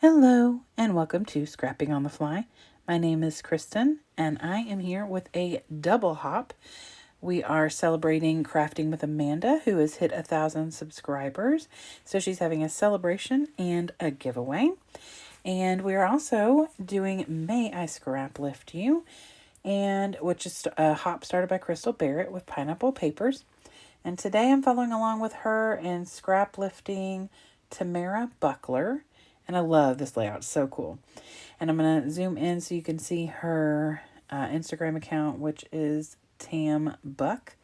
Hello and welcome to Scrapping on the Fly. My name is Kristen and I am here with a double hop. We are celebrating Crafting with Amanda, who has hit 1,000 subscribers. So she's having a celebration and a giveaway. And we are also doing May I Scraplift You, and which is a hop started by Crystal Barrett with pineapple papers. And today I'm following along with her in Scraplifting Tamara Buckler. And I love this layout. It's so cool. And I'm going to zoom in so you can see her Instagram account, which is Tam Buck.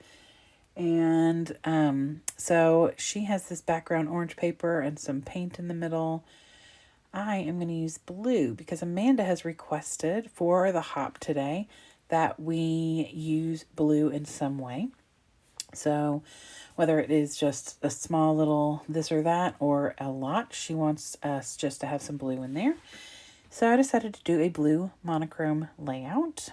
And so she has this background orange paper and some paint in the middle. I am going to use blue because Amanda has requested for the hop today that we use blue in some way. So whether it is just a small little this or that or a lot, she wants us just to have some blue in there. So I decided to do a blue monochrome layout.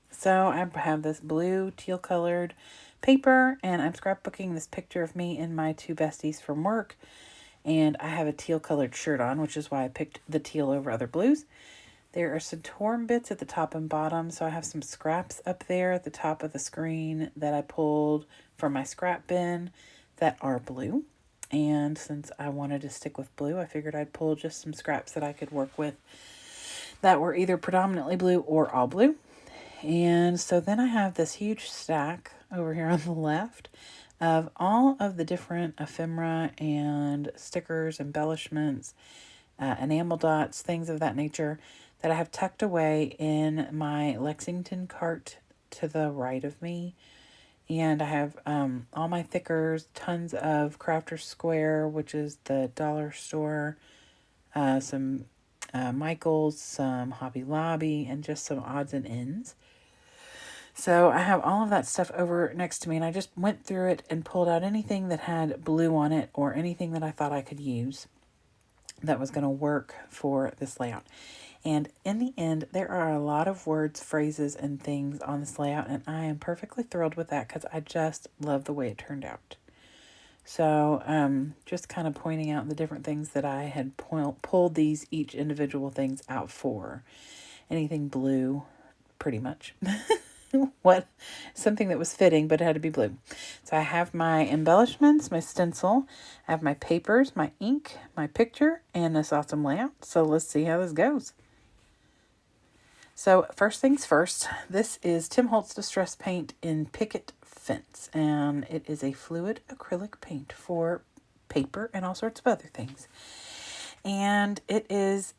So I have this blue teal colored paper and I'm scrapbooking this picture of me and my two besties from work. And I have a teal colored shirt on, which is why I picked the teal over other blues. There are some torn bits at the top and bottom, so I have some scraps up there at the top of the screen that I pulled from my scrap bin that are blue. And since I wanted to stick with blue, I figured I'd pull just some scraps that I could work with that were either predominantly blue or all blue. And so then I have this huge stack over here on the left of all of the different ephemera and stickers, embellishments, enamel dots, things of that nature that I have tucked away in my Lexington cart to the right of me. And I have all my thickers, tons of Crafter Square, which is the dollar store, some Michael's, some Hobby Lobby, and just some odds and ends. So I have all of that stuff over next to me, and I just went through it and pulled out anything that had blue on it or anything that I thought I could use that was going to work for this layout. And in the end, there are a lot of words, phrases, and things on this layout, and I am perfectly thrilled with that because I just love the way it turned out. So just kind of pointing out the different things that I had pulled these each individual things out for. Anything blue, pretty much. Something that was fitting, but it had to be blue. So I have my embellishments, my stencil, I have my papers, my ink, my picture, and this awesome layout. So let's see how this goes. So first things first, this is Tim Holtz Distress Paint in Picket Fence, and it is a fluid acrylic paint for paper and all sorts of other things. And it is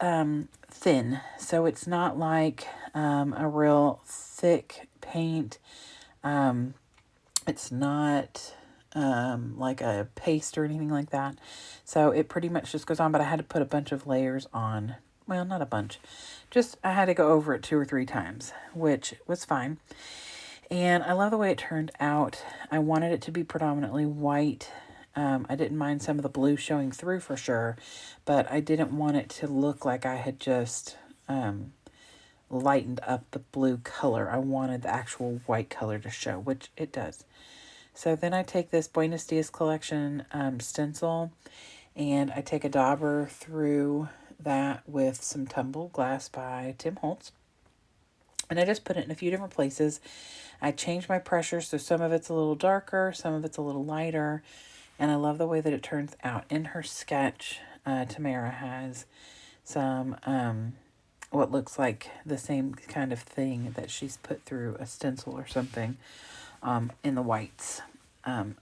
thin, so it's not like a real thick paint. It's not like a paste or anything like that. So it pretty much just goes on, but I had to put a bunch of layers on. Well, not a bunch. Just I had to go over it 2 or 3 times, which was fine. And I love the way it turned out. I wanted it to be predominantly white. I didn't mind some of the blue showing through for sure, but I didn't want it to look like I had just lightened up the blue color. I wanted the actual white color to show, which it does. So then I take this Buenos Dias Collection stencil, and I take a dauber through that with some Tumbled Glass by Tim Holtz. And I just put it in a few different places. I change my pressure, so some of it's a little darker, some of it's a little lighter. And I love the way that it turns out. In her sketch, Tamara has some, what looks like the same kind of thing that she's put through a stencil or something in the whites of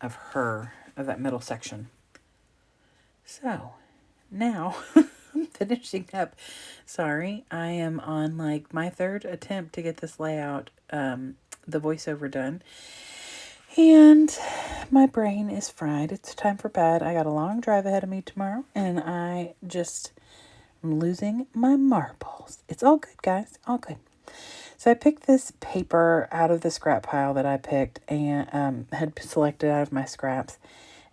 that middle section. So, now, I'm finishing up. Sorry, I am on like my 3rd attempt to get this layout, the voiceover done. And my brain is fried. It's time for bed. I got a long drive ahead of me tomorrow, and I just am losing my marbles. It's all good, guys. All good. So I picked this paper out of the scrap pile that I picked and had selected out of my scraps.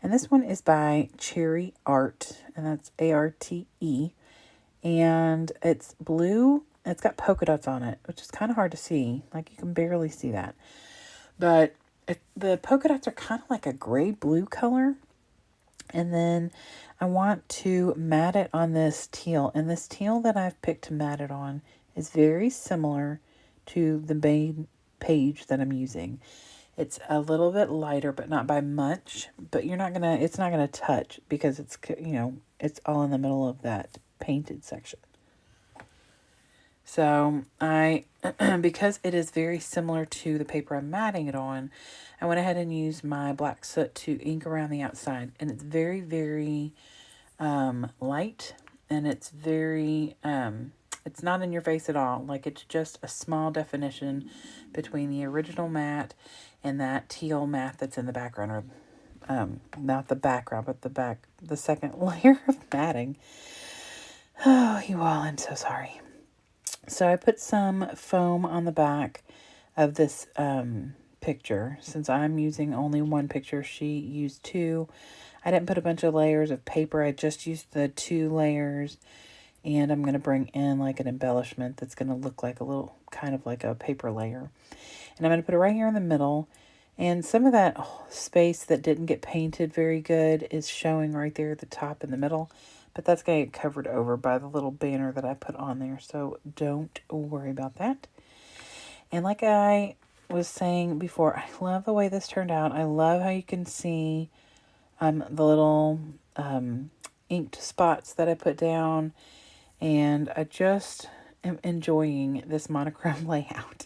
And this one is by Cherry Art, and that's A-R-T-E. And it's blue. It's got polka dots on it, which is kind of hard to see. Like, you can barely see that. But the polka dots are kind of like a gray-blue color. And then I want to mat it on this teal, and this teal that I've picked to mat it on is very similar to the main page that I'm using. It's a little bit lighter, but not by much, but it's not gonna touch because it's, it's all in the middle of that painted section. So because it is very similar to the paper I'm matting it on, I went ahead and used my black soot to ink around the outside. And it's very, very light. And it's very, it's not in your face at all. Like, it's just a small definition between the original mat and that teal mat that's in the background. Or not the background, but the second layer of matting. Oh, you all, I'm so sorry. So I put some foam on the back of this picture. Since I'm using only one picture, she used two. I didn't put a bunch of layers of paper. I just used the 2 layers. And I'm going to bring in like an embellishment that's going to look like a little, kind of like a paper layer. And I'm going to put it right here in the middle. And some of that space that didn't get painted very good is showing right there at the top in the middle. But that's going to get covered over by the little banner that I put on there. So don't worry about that. And like I was saying before, I love the way this turned out. I love how you can see the little inked spots that I put down. And I just am enjoying this monochrome layout.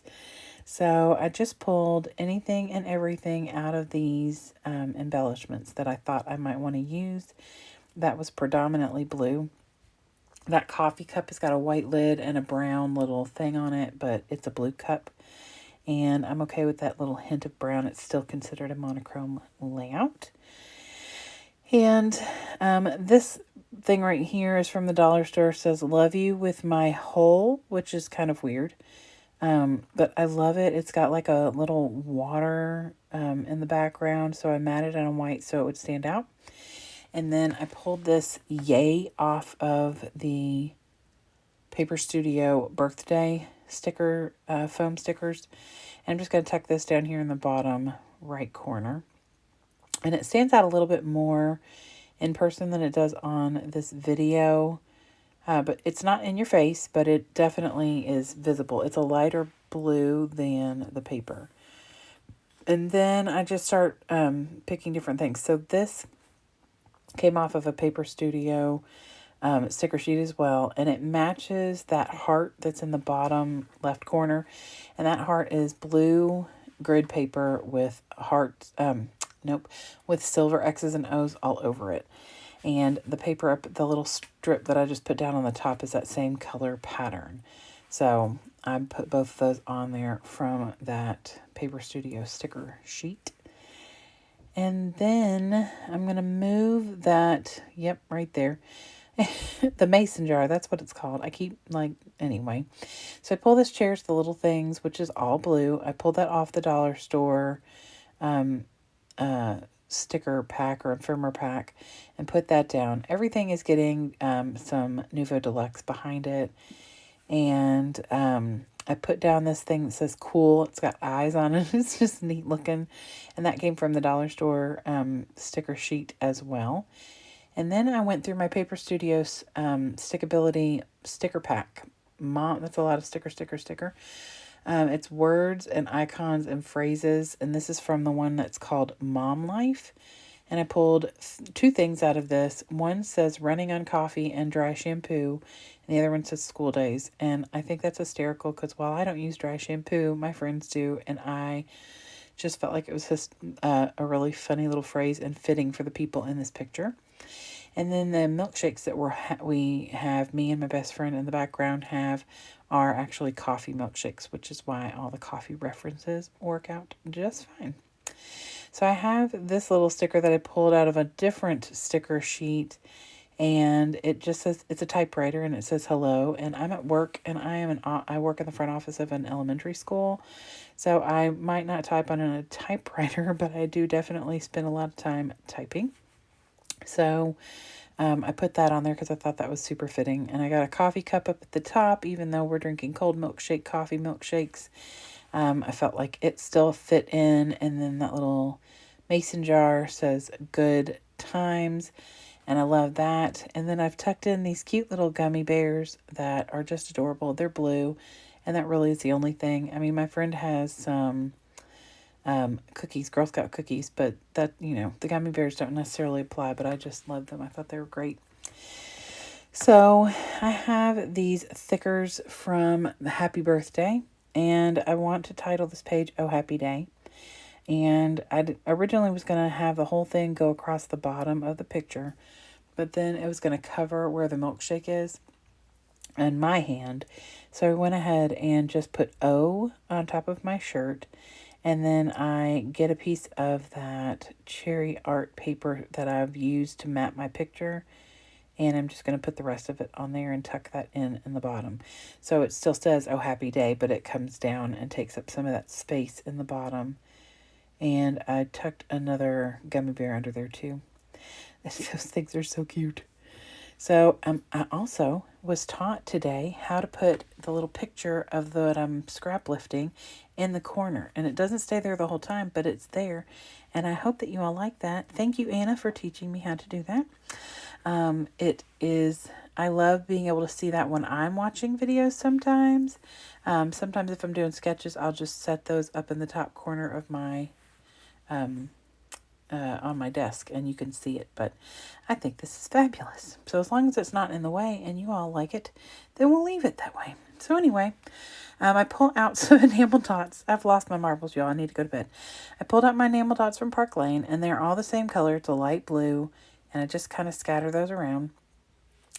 So I just pulled anything and everything out of these embellishments that I thought I might want to use. That was predominantly blue. That coffee cup has got a white lid and a brown little thing on it, but it's a blue cup. And I'm okay with that little hint of brown. It's still considered a monochrome layout. And this thing right here is from the dollar store. It says, "Love you with my whole," which is kind of weird. But I love it. It's got like a little water in the background. So I matted it on white so it would stand out. And then I pulled this yay off of the Paper Studio birthday sticker, foam stickers. And I'm just going to tuck this down here in the bottom right corner. And it stands out a little bit more in person than it does on this video. But it's not in your face, but it definitely is visible. It's a lighter blue than the paper. And then I just start picking different things. So this came off of a Paper Studio sticker sheet as well. And it matches that heart that's in the bottom left corner. And that heart is blue grid paper with hearts, with silver X's and O's all over it. And the paper up, the little strip that I just put down on the top is that same color pattern. So I put both of those on there from that Paper Studio sticker sheet. And then I'm going to move that, right there, the mason jar, that's what it's called. I keep, anyway. So I pull this Cherish the Little Things, which is all blue. I pulled that off the dollar store sticker pack or ephemer pack and put that down. Everything is getting some Nouveau Deluxe behind it. And I put down this thing that says cool. It's got eyes on it. It's just neat looking. And that came from the dollar store sticker sheet as well. And then I went through my Paper Studios Stickability sticker pack. That's a lot of sticker. It's words and icons and phrases. And this is from the one that's called Mom Life. And I pulled 2 things out of this. One says running on coffee and dry shampoo. And the other one says school days. And I think that's hysterical because while I don't use dry shampoo, my friends do. And I just felt like it was just a really funny little phrase and fitting for the people in this picture. And then the milkshakes that we have, me and my best friend in the background are actually coffee milkshakes, which is why all the coffee references work out just fine. So I have this little sticker that I pulled out of a different sticker sheet, and it just says, it's a typewriter, and it says hello, and I'm at work, and I work in the front office of an elementary school, so I might not type on a typewriter, but I do definitely spend a lot of time typing. So I put that on there because I thought that was super fitting. And I got a coffee cup up at the top, even though we're drinking cold coffee milkshakes. I felt like it still fit in. And then that little mason jar says good times. and I love that. And then I've tucked in these cute little gummy bears that are just adorable. They're blue, and that really is the only thing. I mean, my friend has some cookies, Girl Scout cookies, but that, the gummy bears don't necessarily apply, but I just love them. I thought they were great. So I have these thickers from the Happy Birthday, and I want to title this page, Oh Happy Day. And I originally was going to have the whole thing go across the bottom of the picture, but then it was going to cover where the milkshake is and my hand. So I went ahead and just put O on top of my shirt. And then I get a piece of that cherry art paper that I've used to map my picture. And I'm just going to put the rest of it on there and tuck that in the bottom. So it still says, Oh Happy Day, but it comes down and takes up some of that space in the bottom. And I tucked another gummy bear under there too. Those things are so cute. So I also was taught today how to put the little picture of what I'm scrap lifting in the corner. And it doesn't stay there the whole time, but it's there. And I hope that you all like that. Thank you, Anna, for teaching me how to do that. I love being able to see that when I'm watching videos sometimes. Sometimes if I'm doing sketches, I'll just set those up in the top corner of my on my desk and you can see it, but I think this is fabulous. So as long as it's not in the way and you all like it, then we'll leave it that way. So anyway, I pull out some enamel dots. I've lost my marbles, y'all. I need to go to bed. I pulled out my enamel dots from Park Lane, and they're all the same color. It's a light blue, and I just kind of scatter those around.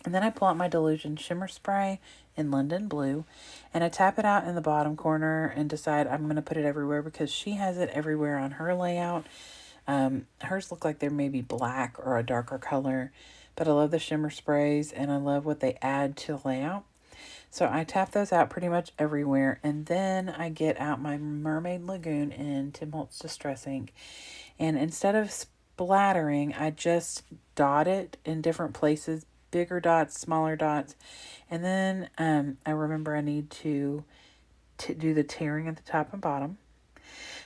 And then I pull out my Delusion Shimmer Spray in London Blue, and I tap it out in the bottom corner and decide I'm going to put it everywhere because she has it everywhere on her layout. Hers look like they're maybe black or a darker color, but I love the shimmer sprays and I love what they add to the layout. So I tap those out pretty much everywhere, and then I get out my Mermaid Lagoon in Tim Holtz Distress Ink, and instead of splattering, I just dot it in different places, bigger dots, smaller dots, and then I remember I need to do the tearing at the top and bottom.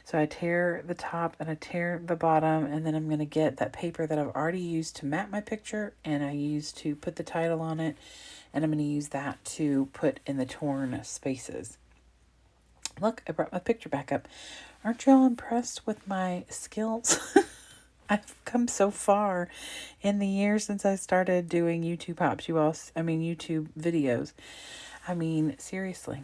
So I tear the top and I tear the bottom, and then I'm going to get that paper that I've already used to map my picture, and I used to put the title on it, and I'm going to use that to put in the torn spaces. Look, I brought my picture back up. Aren't y'all impressed with my skills? I've come so far in the years since I started doing YouTube YouTube videos. Seriously.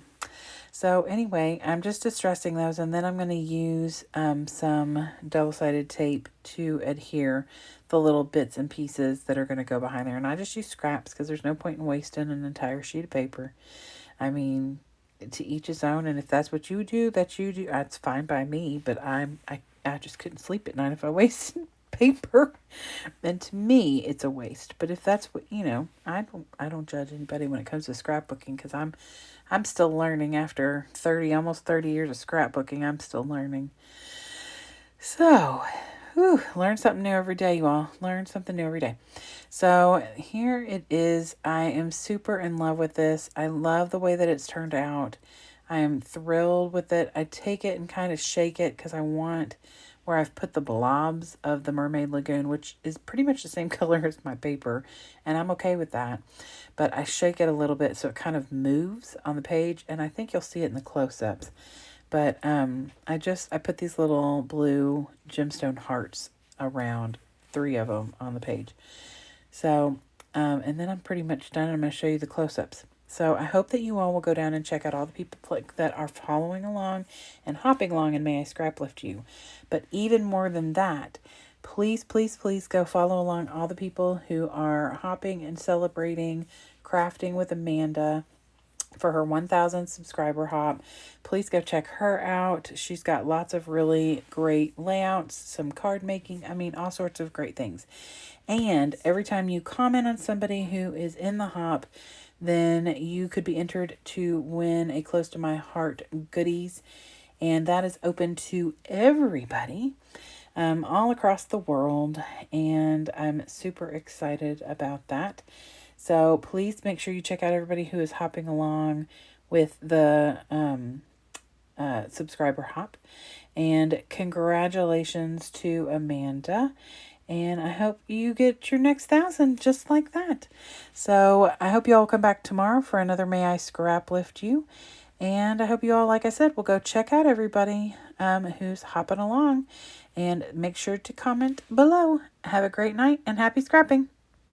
So anyway, I'm just distressing those, and then I'm going to use some double-sided tape to adhere the little bits and pieces that are going to go behind there. And I just use scraps because there's no point in wasting an entire sheet of paper. To each his own, and if that's what you do, that's fine by me, but I just couldn't sleep at night if I wasted paper. And to me, it's a waste. But if that's what, I don't judge anybody when it comes to scrapbooking, because I'm still learning after almost 30 years of scrapbooking. I'm still learning. So, learn something new every day, you all. Learn something new every day. So here it is. I am super in love with this. I love the way that it's turned out. I am thrilled with it. I take it and kind of shake it because I want where I've put the blobs of the Mermaid Lagoon, which is pretty much the same color as my paper, and I'm okay with that. But I shake it a little bit so it kind of moves on the page, and I think you'll see it in the close-ups. But I put these little blue gemstone hearts around, 3 of them on the page. So, and then I'm pretty much done. I'm going to show you the close-ups. So I hope that you all will go down and check out all the people that are following along and hopping along in May I Scraplift You. But even more than that, please, please, please go follow along all the people who are hopping and celebrating Crafting with Amanda for her 1,000 subscriber hop. Please go check her out. She's got lots of really great layouts, some card making, all sorts of great things. And every time you comment on somebody who is in the hop, then you could be entered to win a Close to My Heart goodies. And that is open to everybody all across the world. And I'm super excited about that. So please make sure you check out everybody who is hopping along with the subscriber hop. And congratulations to Amanda. And I hope you get your next 1,000 just like that. So I hope you all come back tomorrow for another May I Scraplift You. And I hope you all, like I said, will go check out everybody who's hopping along. And make sure to comment below. Have a great night and happy scrapping.